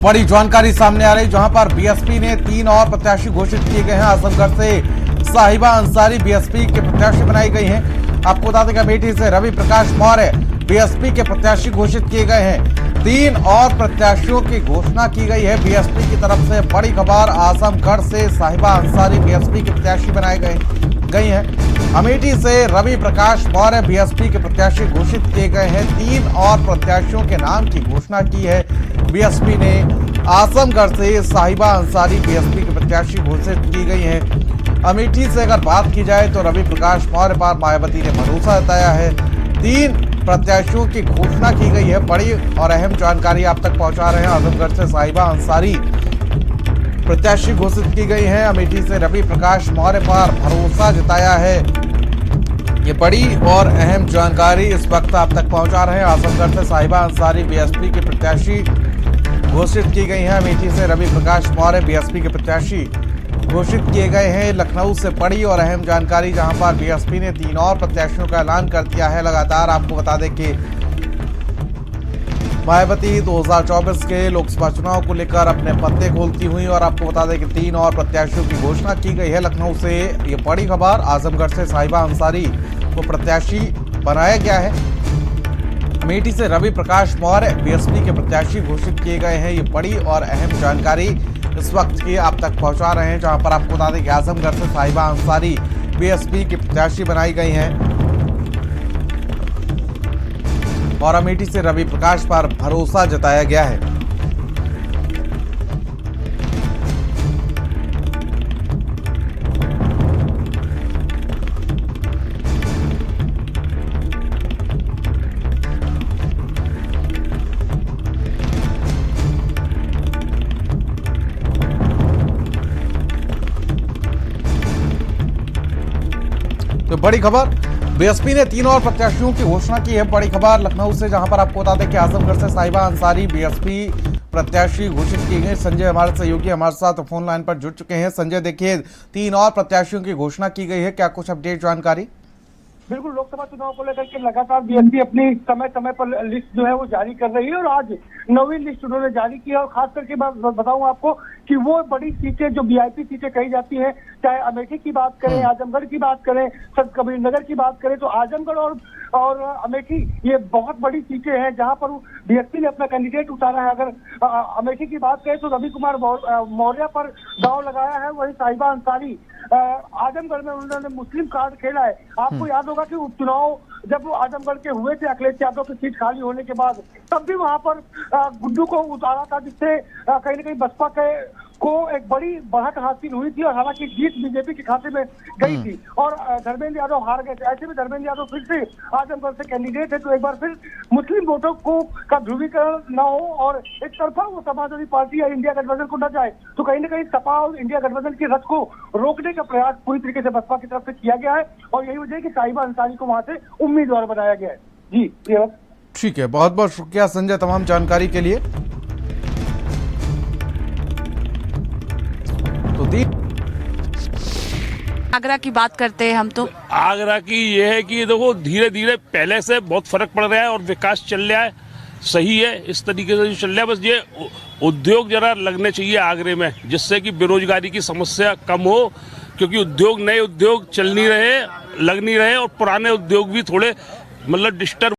बड़ी जानकारी सामने आ रही, जहां पर बीएसपी ने 3 और प्रत्याशी घोषित किए गए हैं। आजमगढ़ से साहिबा अंसारी बीएसपी के प्रत्याशी बनाई गई हैं। आपको बता दें कि अमेठी से रवि प्रकाश मौर्य बीएसपी के प्रत्याशी घोषित किए गए हैं। 3 और प्रत्याशियों की घोषणा की गई है बीएसपी की तरफ से। बड़ी खबर, आजमगढ़ से साहिबा अंसारी बीएसपी के प्रत्याशी बनाए गई हैं। अमेठी से रवि प्रकाश मौर्य बीएसपी के प्रत्याशी घोषित किए गए हैं। 3 और प्रत्याशियों के नाम की घोषणा की है बीएसपी ने। आजमगढ़ से साहिबा अंसारी बीएसपी के प्रत्याशी घोषित की गई हैं। अमेठी से अगर बात की जाए तो रवि प्रकाश मौर्य पर मायावती ने भरोसा जताया है। 3 प्रत्याशियों की घोषणा की गई है। बड़ी और अहम जानकारी आप तक पहुंचा रहे हैं। आजमगढ़ से साहिबा अंसारी प्रत्याशी घोषित की गई है। अमेठी से रवि प्रकाश मौर्य पर भरोसा जताया है। ये बड़ी और अहम जानकारी इस वक्त आप तक पहुंचा रहे हैं। आजमगढ़ से साहिबा अंसारी बीएसपी के प्रत्याशी घोषित की गई है। अमेठी से रवि प्रकाश मौर्य बीएसपी के प्रत्याशी घोषित किए गए हैं। लखनऊ से बड़ी और अहम जानकारी, जहां पर बीएसपी ने 3 और प्रत्याशियों का ऐलान कर दिया है। लगातार आपको बता दें कि मायावती 2024 के लोकसभा चुनाव को लेकर अपने पत्ते खोलती हुई, और आपको बता दें कि 3 और प्रत्याशियों की घोषणा की गई है। लखनऊ से ये बड़ी खबर, आजमगढ़ से साहिबा अंसारी को प्रत्याशी बनाया गया है। अमेठी से रवि प्रकाश मौर्य बीएसपी के प्रत्याशी घोषित किए गए हैं। ये बड़ी और अहम जानकारी इस वक्त की आप तक पहुंचा रहे हैं, जहां पर आपको बता दें कि आजमगढ़ से साहिबा अंसारी बीएसपी की प्रत्याशी बनाई गई हैं और अमेठी से रवि प्रकाश पर भरोसा जताया गया है। तो बड़ी खबर, बीएसपी ने 3 और प्रत्याशियों की घोषणा की है। बड़ी खबर लखनऊ से, जहां पर आपको बता दें कि आजमगढ़ से साहिबा अंसारी बीएसपी प्रत्याशी घोषित किए गए। संजय हमारे सहयोगी हमारे साथ फोन लाइन पर जुड़ चुके हैं। संजय, देखिए 3 और प्रत्याशियों की घोषणा की गई है, क्या कुछ अपडेट जानकारी? बिल्कुल, लोकसभा चुनाव को लेकर के लगातार बीएसपी अपनी समय समय पर लिस्ट जो है वो जारी कर रही है, और आज 9वीं लिस्ट उन्होंने जारी की है। और खास करके मैं बताऊं आपको कि वो बड़ी सीटें जो वीआईपी सीटें कही जाती हैं, चाहे अमेठी की बात करें, आजमगढ़ की बात करें, संत कबीर नगर की बात करें, तो आजमगढ़ और अमेठी ये बहुत बड़ी सीटें हैं जहां पर बीएसपी ने अपना कैंडिडेट उतारा है। अगर अमेठी की बात करें तो रवि कुमार मौर्य पर दांव लगाया है। वही साहिबा अंसारी आजमगढ़ में उन्होंने मुस्लिम कार्ड खेला है। आपको याद होगा कि उपचुनाव जब आजमगढ़ के हुए थे अखिलेश यादव की सीट खाली होने के बाद, तब भी वहां पर गुड्डू को उतारा था, जिससे कहीं न कहीं बसपा को एक बड़ी बढ़त हासिल हुई थी, और हालांकि जीत बीजेपी के खाते में गई थी और धर्मेंद्र यादव हार गए थे। ऐसे में धर्मेंद्र यादव फिर से आजमगढ़ से कैंडिडेट है, तो एक बार फिर मुस्लिम वोटों का ध्रुवीकरण न हो और एक तरफा वो समाजवादी पार्टी या इंडिया गठबंधन को न जाए, तो कहीं ना कहीं सपा और इंडिया गठबंधन के रथ को रोकने का प्रयास पूरी तरीके से बसपा की तरफ से किया गया है, और यही वजह है कि साहिबा अंसारी को वहां से उम्मीदवार बनाया गया है। जी ठीक है, बहुत बहुत शुक्रिया संजय तमाम जानकारी के लिए। आगरा की बात करते हैं हम, तो आगरा की ये है कि देखो धीरे धीरे पहले से बहुत फर्क पड़ रहा है और विकास चल रहा है, सही है। इस तरीके से जो चल रहा है, बस ये उद्योग जरा लगने चाहिए आगरे में, जिससे कि बेरोजगारी की समस्या कम हो, क्योंकि उद्योग नए उद्योग चल नहीं रहे, लग नहीं रहे, और पुराने उद्योग भी थोड़े मतलब डिस्टर्ब